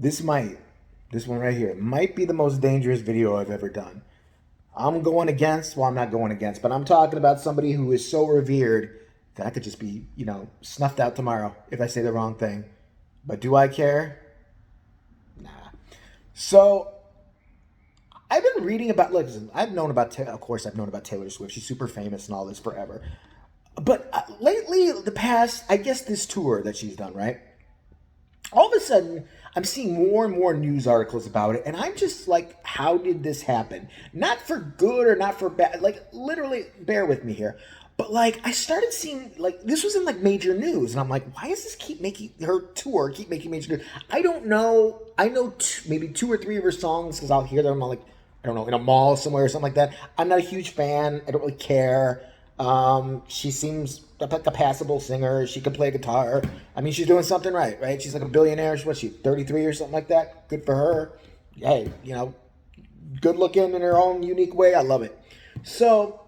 This one right here, might be the most dangerous video I've ever done. I'm going against, well, I'm not going against, but I'm talking about somebody who is so revered that I could just be, snuffed out tomorrow if I say the wrong thing. But do I care? Nah. So, I've been reading about, listen, of course, I've known about Taylor Swift. She's super famous and all this forever. But lately, I guess this tour that she's done, right? All of a sudden, I'm seeing more and more news articles about it, and I'm just like, how did this happen? Not for good or not for bad, like, literally, bear with me here. But, like, I started seeing, like, this was in, like, major news, and I'm like, why does this keep making major news? I don't know. I know maybe 2 or 3 of her songs, because I'll hear them, like, I don't know, in a mall somewhere or something like that. I'm not a huge fan. I don't really care. She seems like a passable singer. She can play guitar. I mean, she's doing something right? She's like a billionaire. What's she, 33 or something like that? Good for her. Hey, good looking in her own unique way. I love it. So,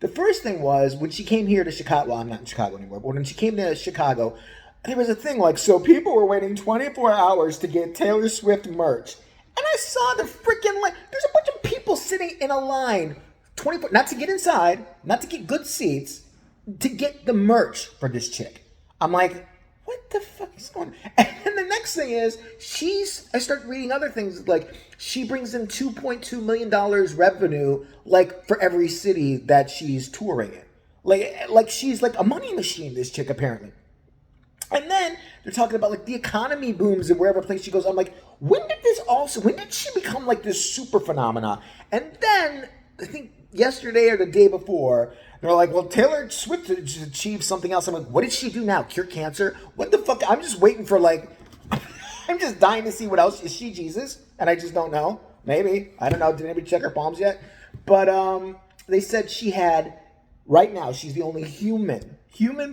the first thing was, when she came here to Chicago, well, I'm not in Chicago anymore, but when she came to Chicago, there was a thing like, so people were waiting 24 hours to get Taylor Swift merch. And I saw the freaking, like, there's a bunch of people sitting in a line 24, not to get inside, not to get good seats, to get the merch for this chick. I'm like, what the fuck is going on? And then the next thing is, I start reading other things, like, she brings in $2.2 million revenue, like, for every city that she's touring in. Like she's like a money machine, this chick, apparently. And then they're talking about, like, the economy booms and wherever place she goes. I'm like, when did she become, like, this super phenomena? And then, I think yesterday or the day before, they're like, well, Taylor Swift achieved something else. I'm like, what did she do now? Cure cancer? What the fuck? I'm just waiting for, like, I'm just dying to see what else. Is she Jesus? And I just don't know. Maybe. I don't know. Did anybody check her palms yet? But they said right now, she's the only human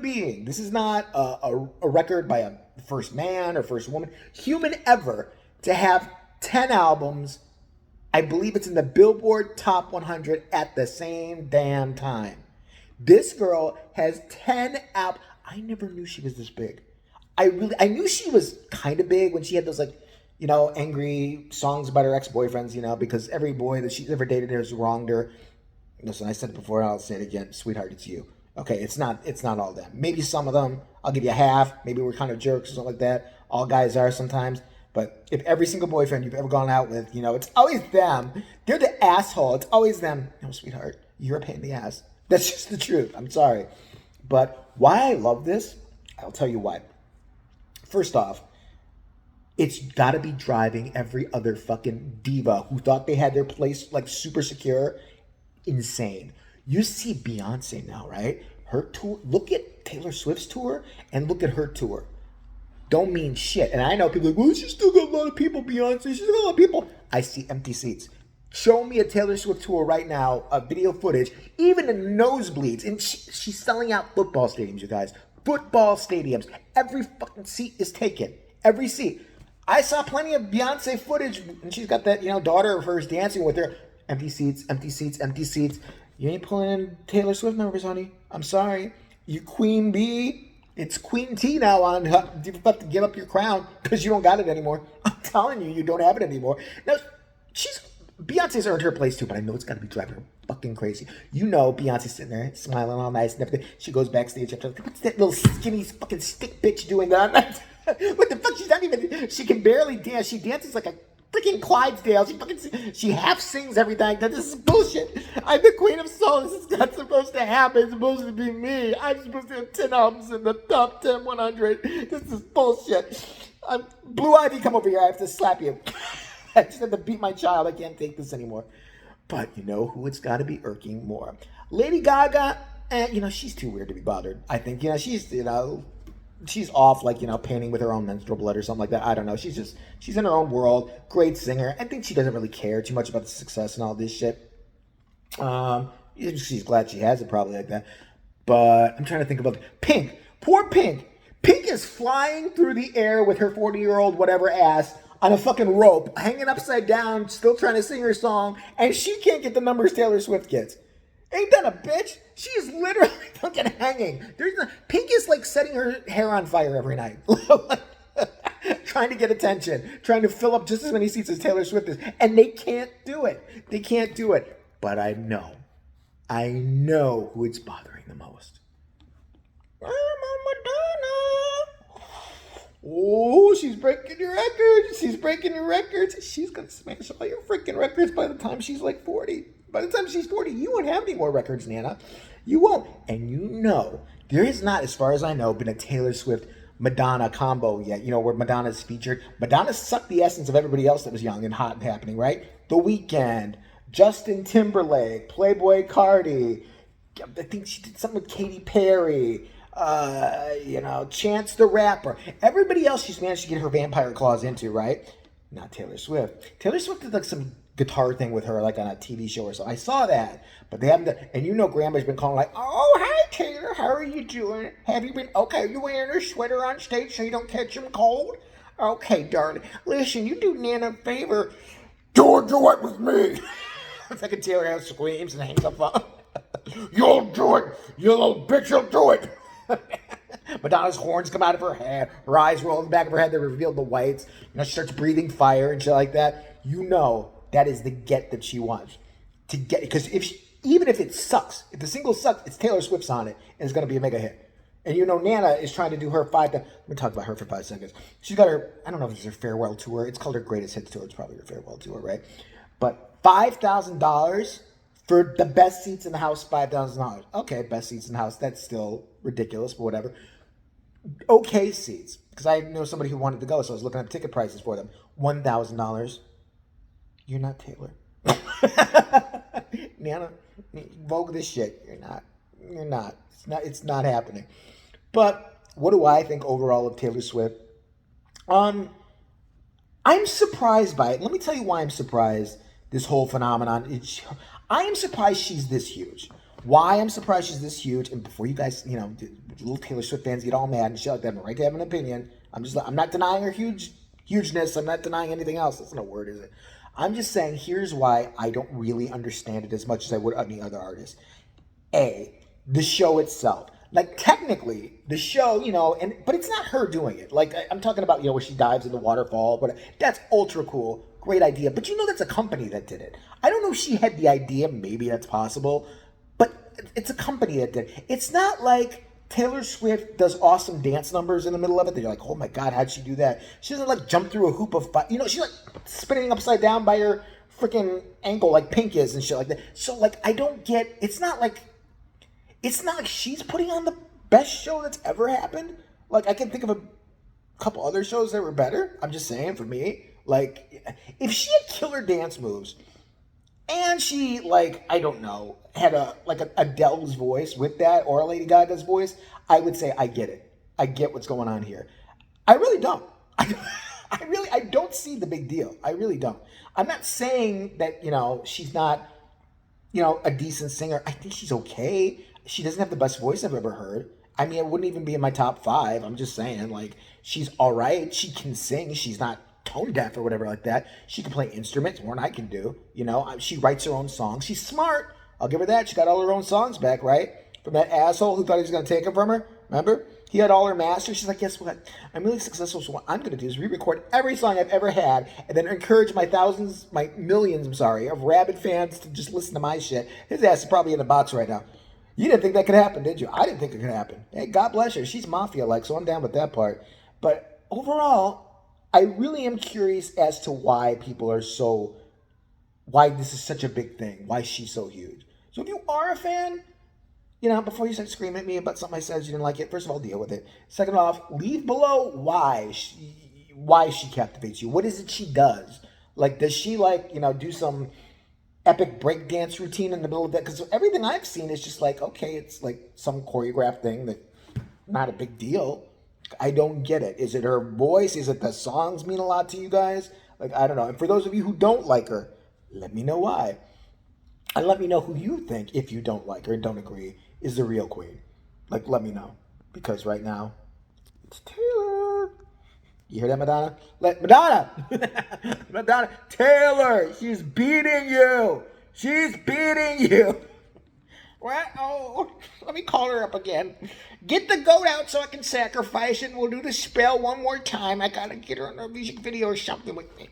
being. This is not a record by a first man or first woman. Human ever to have 10 albums. I believe it's in the Billboard Top 100 at the same damn time. This girl has 10 albums. I never knew she was this big. I knew she was kind of big when she had those, like, angry songs about her ex-boyfriends, because every boy that she's ever dated has wronged her. Listen, I said it before, I'll say it again. Sweetheart, it's you. Okay, it's not all of them. Maybe some of them, I'll give you a half. Maybe we're kind of jerks or something like that. All guys are sometimes. But if every single boyfriend you've ever gone out with, it's always them. They're the asshole. It's always them. No, sweetheart, you're a pain in the ass. That's just the truth. I'm sorry. But why I love this, I'll tell you why. First off, it's got to be driving every other fucking diva who thought they had their place, like, super secure, insane. You see Beyonce now, right? Her tour. Look at Taylor Swift's tour and look at her tour. Don't mean shit. And I know people are like, well, she's still got a lot of people, Beyonce. She's got a lot of people. I see empty seats. Show me a Taylor Swift tour right now, video footage, even in nosebleeds. And she's selling out football stadiums, you guys. Football stadiums. Every fucking seat is taken. Every seat. I saw plenty of Beyonce footage, and she's got that, daughter of hers dancing with her. Empty seats, empty seats, empty seats. You ain't pulling in Taylor Swift numbers, honey. I'm sorry. You Queen Bee. It's Queen T now on. You have to give up your crown because you don't got it anymore. I'm telling you, you don't have it anymore. Now, Beyonce's earned her place too, but I know it's got to be driving her fucking crazy. Beyonce's sitting there smiling all nice and everything. She goes backstage after, what's that little skinny fucking stick bitch doing that? What the fuck? She's not even, she can barely dance. She dances like a freaking Clydesdale. She half sings everything. This is bullshit. I'm the queen of soul. This is not supposed to happen. It's supposed to be me. I'm supposed to have 10 albums in the top 10 100. This is bullshit. Blue Ivy, come over here. I have to slap you. I just have to beat my child. I can't take this anymore. But you know who it's got to be irking more? Lady Gaga. She's too weird to be bothered. I think, she's off, like, painting with her own menstrual blood or something like that. I don't know. She's in her own world. Great singer. I think she doesn't really care too much about the success and all this shit. She's glad she has it, probably, like that. But I'm trying to think about Pink. Poor Pink. Pink is flying through the air with her 40-year-old whatever ass on a fucking rope, hanging upside down, still trying to sing her song, and she can't get the numbers Taylor Swift gets. Ain't that a bitch? She is literally fucking hanging. Pink is like setting her hair on fire every night. trying to get attention, trying to fill up just as many seats as Taylor Swift is, and they can't do it. They can't do it. But I know who it's bothering the most. I'm a Madonna. Oh, she's breaking your records. She's breaking your records. She's going to smash all your freaking records by the time she's like 40. By the time she's 40, you won't have any more records, Nana. You won't. And you know, there has not, as far as I know, been a Taylor Swift Madonna combo yet, where Madonna's featured. Madonna sucked the essence of everybody else that was young and hot and happening, right? The Weeknd, Justin Timberlake, Playboy Cardi. I think she did something with Katy Perry. Chance the Rapper. Everybody else she's managed to get her vampire claws into, right? Not Taylor Swift. Taylor Swift did like some guitar thing with her, like on a TV show or so. I saw that, but they haven't done, and Grandma's been calling like, oh, hi Taylor, how are you doing? Have you been, okay, you wearing a sweater on stage so you don't catch them cold? Okay, darling, listen, you do Nana a favor, do it with me. It's like a Taylor House screams and hangs up on. You'll do it, you little bitch, you'll do it. Madonna's horns come out of her head, her eyes roll in the back of her head, they reveal the whites, she starts breathing fire and shit like that. That is the get that she wants to get, because even if it sucks, if the single sucks, it's Taylor Swift's on it, and it's going to be a mega hit. And Nana is trying to do her let me talk about her for 5 seconds. She's got her, I don't know if it's her farewell tour. It's called her greatest hits tour. It's probably her farewell tour, right? But $5,000 for the best seats in the house, $5,000. Okay, best seats in the house. That's still ridiculous, but whatever. Okay seats, because I know somebody who wanted to go, so I was looking up ticket prices for them. $1,000. You're not Taylor. Nana, vogue this shit. You're not. It's not happening. But what do I think overall of Taylor Swift? I'm surprised by it. Let me tell you why I'm surprised, this whole phenomenon. I am surprised she's this huge. Why I'm surprised she's this huge, and before you guys, little Taylor Swift fans get all mad and shit like that, I'm right to have an opinion. I'm not denying her hugeness. I'm not denying anything else. That's not a word, is it? I'm just saying, here's why I don't really understand it as much as I would any other artist. A, the show itself. Like, technically, the show, but it's not her doing it. Like, I'm talking about, where she dives in the waterfall, but that's ultra cool. Great idea. But that's a company that did it. I don't know if she had the idea. Maybe that's possible. But it's a company that did it. It's not like Taylor Swift does awesome dance numbers in the middle of it that you're like, oh my God, how'd she do that? She doesn't like jump through a hoop of fire. She's like spinning upside down by her freaking ankle like Pink is and shit like that. So like, I don't get, it's not like she's putting on the best show that's ever happened. Like, I can think of a couple other shows that were better. I'm just saying, for me, like, if she had killer dance moves and she, like, I don't know, had Adele's voice with that, or a Lady Gaga's voice, I would say I get it. I get what's going on here. I really don't. I don't see the big deal. I really don't. I'm not saying that, she's not, a decent singer. I think she's okay. She doesn't have the best voice I've ever heard. I mean, it wouldn't even be in my top 5. I'm just saying, like, she's all right. She can sing. She's not tone deaf or whatever like that. She can play instruments more than I can do. She writes her own songs. She's smart. I'll give her that. She got all her own songs back, right? From that asshole who thought he was going to take them from her. Remember? He had all her masters. She's like, guess what? I'm really successful, so what I'm going to do is re-record every song I've ever had and then encourage my millions, of rabid fans to just listen to my shit. His ass is probably in a box right now. You didn't think that could happen, did you? I didn't think it could happen. Hey, God bless her. She's mafia-like, so I'm down with that part. But overall, I really am curious as to why why this is such a big thing, why she's so huge. So if you are a fan, before you start screaming at me about something I said you didn't like it, first of all, deal with it. Second off, leave below why she captivates you. What is it she does? Like, does she, do some epic breakdance routine in the middle of that? Because everything I've seen is just like, okay, it's like some choreographed thing that not a big deal. I don't get it. Is it her voice? Is it the songs mean a lot to you guys? Like, I don't know. And for those of you who don't like her, let me know why. And let me know who you think, if you don't like her and don't agree, is the real queen. Like, let me know. Because right now, it's Taylor. You hear that, Madonna? Madonna! Madonna! Taylor! She's beating you! She's beating you! What? Oh, let me call her up again. Get the goat out so I can sacrifice it, and we'll do the spell one more time. I gotta get her on a music video or something with me.